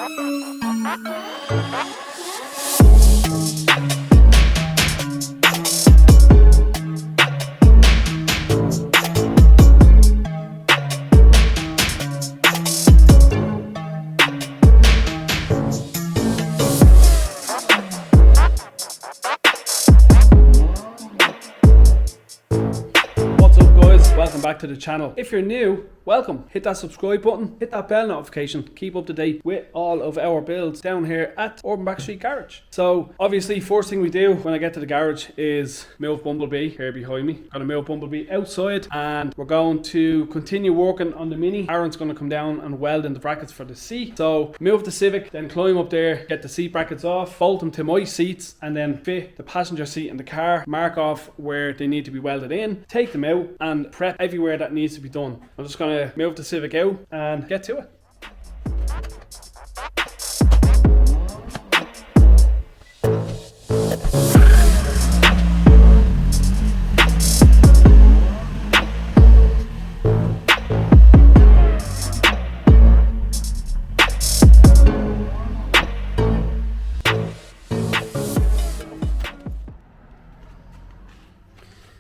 Welcome back to the channel. If you're new, welcome. Hit that subscribe button, hit that bell notification, keep up to date with all of our builds down here at Urban Backstreet Garage. So obviously first thing we do when I get to the garage is move Bumblebee here behind me. Gonna move Bumblebee outside and we're going to continue working on the Mini. Aaron's gonna come down and weld in the brackets for the seat. So move the Civic, then climb up there, get the seat brackets off, bolt them to my seats, and then fit the passenger seat in the car, mark off where they need to be welded in, take them out and prep everywhere that needs to be done. I'm just gonna move the Civic out and get to it.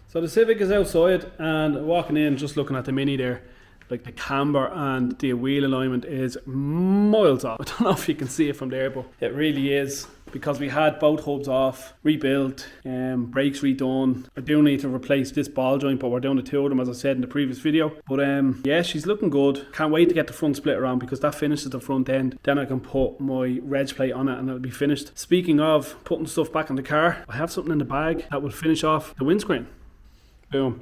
So the Civic is outside and walking in, just looking at the Mini there, like the camber and the wheel alignment is miles off. I don't know if you can see it from there, but it really is, because we had both hubs off, rebuilt, brakes redone. I do need to replace this ball joint, but we're down to two of them, as I said in the previous video. But yeah, she's looking good. Can't wait to get the front splitter on, because that finishes the front end. Then I can put my reg plate on it and it'll be finished. Speaking of putting stuff back in the car, I have something in the bag that will finish off the windscreen. Boom.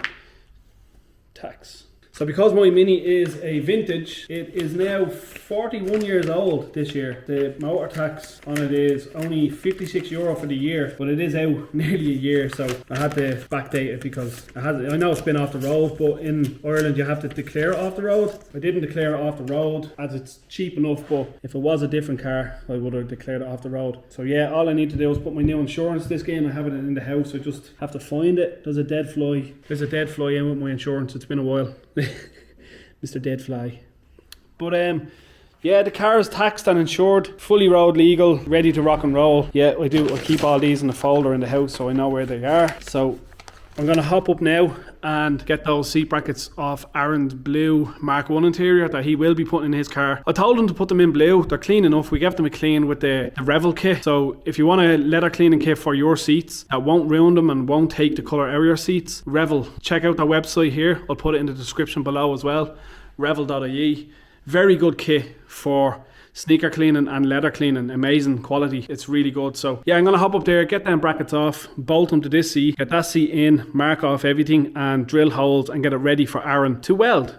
Tax. So because my Mini is a vintage, it is now 41 years old this year. The motor tax on it is only €56 for the year, but it is out nearly a year, so I had to backdate it because I know it's been off the road, but in Ireland you have to declare it off the road. I didn't declare it off the road as it's cheap enough, but if it was a different car I would have declared it off the road. So yeah, all I need to do is put my new insurance this game. I have it in the house, I just have to find it. There's a dead fly in with my insurance. It's been a while. Mr. Deadfly. But yeah, the car is taxed and insured, fully road legal, ready to rock and roll. Yeah, I keep all these in a folder in the house so I know where they are. So I'm gonna hop up now and get those seat brackets off Aaron's blue Mark 1 interior that he will be putting in his car. I told him to put them in blue. They're clean enough. We gave them a clean with the Revel kit. So if you want a leather cleaning kit for your seats that won't ruin them and won't take the colour out of your seats, Revel, check out their website here. I'll put it in the description below as well. Revel.ie. Very good kit for sneaker cleaning and leather cleaning. Amazing quality. It's really good. So yeah, I'm gonna hop up there, get them brackets off, bolt them to this seat, get that seat in, mark off everything and drill holes and get it ready for Aaron to weld.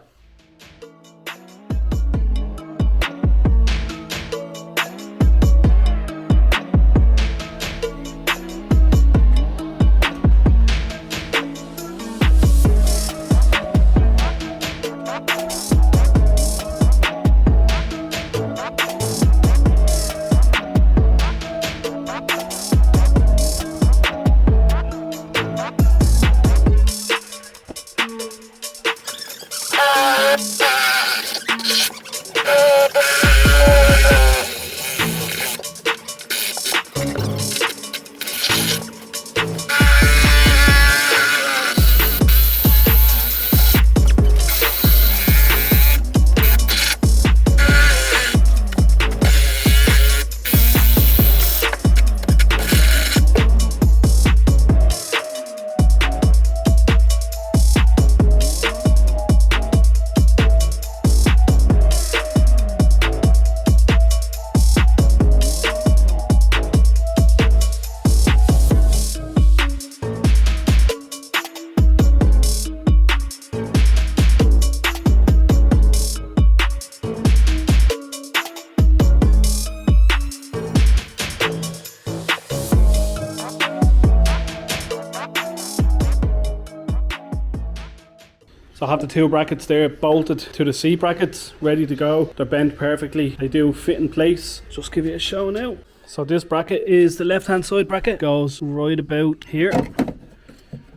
So I have the two brackets there bolted to the seat brackets, ready to go. They're bent perfectly. They do fit in place. Just give you a show now. So this bracket is the left hand side bracket, goes right about here.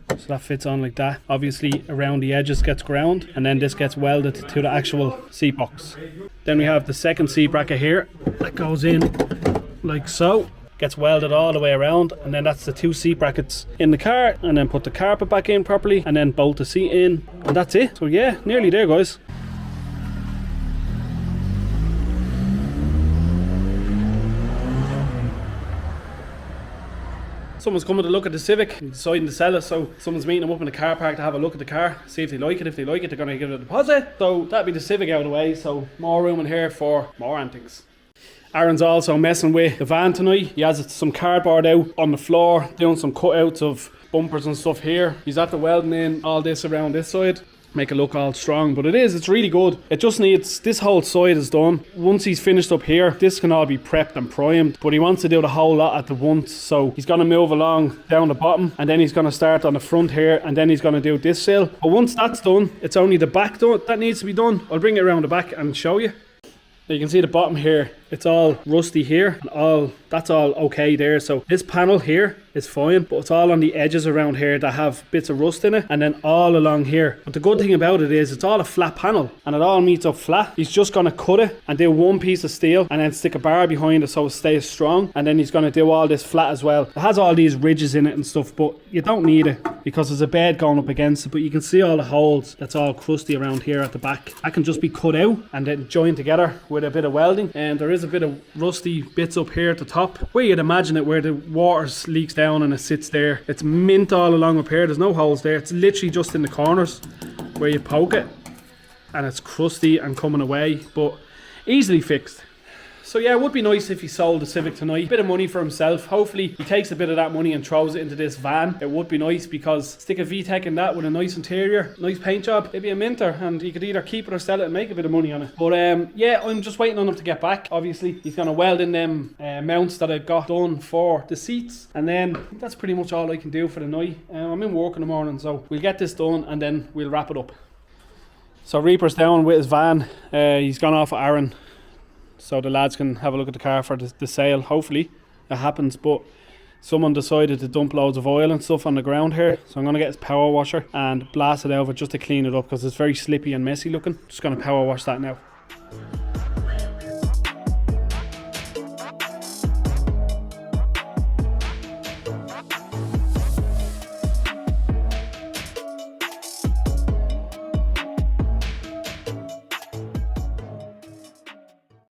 So that fits on like that. Obviously around the edges gets ground, and then this gets welded to the actual seat box. Then we have the second seat bracket here. that goes in like so. Gets welded all the way around, and then that's the 2 seat brackets in the car, and then put the carpet back in properly, and then bolt the seat in, and that's it. So yeah, nearly there, guys. Someone's coming to look at the Civic, deciding to sell it, so someone's meeting them up in the car park to have a look at the car, see if they like it. If they like it, they're going to give it a deposit. So that'd be the Civic out of the way, so more room in here for more antics. Aaron's also messing with the van tonight. He has some cardboard out on the floor, doing some cutouts of bumpers and stuff here. He's after welding in all this around this side, make it look all strong, but it's really good. It just needs, this whole side is done. Once he's finished up here, this can all be prepped and primed, but he wants to do the whole lot at the once. So he's going to move along down the bottom, and then he's going to start on the front here, and then he's going to do this sill. But once that's done, it's only the back done that needs to be done. I'll bring it around the back and show you. Now you can see the bottom here, it's all rusty here, and that's all okay there. So this panel here is fine, but it's all on the edges around here that have bits of rust in it, and then all along here. But the good thing about it is it's all a flat panel, and it all meets up flat. He's just going to cut it and do one piece of steel, and then stick a bar behind it so it stays strong, and then he's going to do all this flat as well. It has all these ridges in it and stuff, but you don't need it because there's a bed going up against it. But you can see all the holes that's all crusty around here at the back. That can just be cut out and then joined together with a bit of welding. And there is a bit of rusty bits up here at the top where you'd imagine it, where the water leaks down and it sits there. It's mint all along up here. There's no holes there. It's literally just in the corners where you poke it, and it's crusty and coming away, but easily fixed. So yeah, it would be nice if he sold the Civic tonight. Bit of money for himself. Hopefully he takes a bit of that money and throws it into this van. It would be nice, because stick a VTEC in that with a nice interior, nice paint job, it'd be a minter, and he could either keep it or sell it and make a bit of money on it. But yeah, I'm just waiting on him to get back. Obviously he's going to weld in them mounts that I got done for the seats, and then that's pretty much all I can do for the night. I'm in work in the morning, so we'll get this done and then we'll wrap it up. So Reaper's down with his van. He's gone off with Aaron, so the lads can have a look at the car for the sale. Hopefully it happens, but someone decided to dump loads of oil and stuff on the ground here, so I'm going to get his power washer and blast it over just to clean it up, because it's very slippy and messy looking. Just going to power wash that now.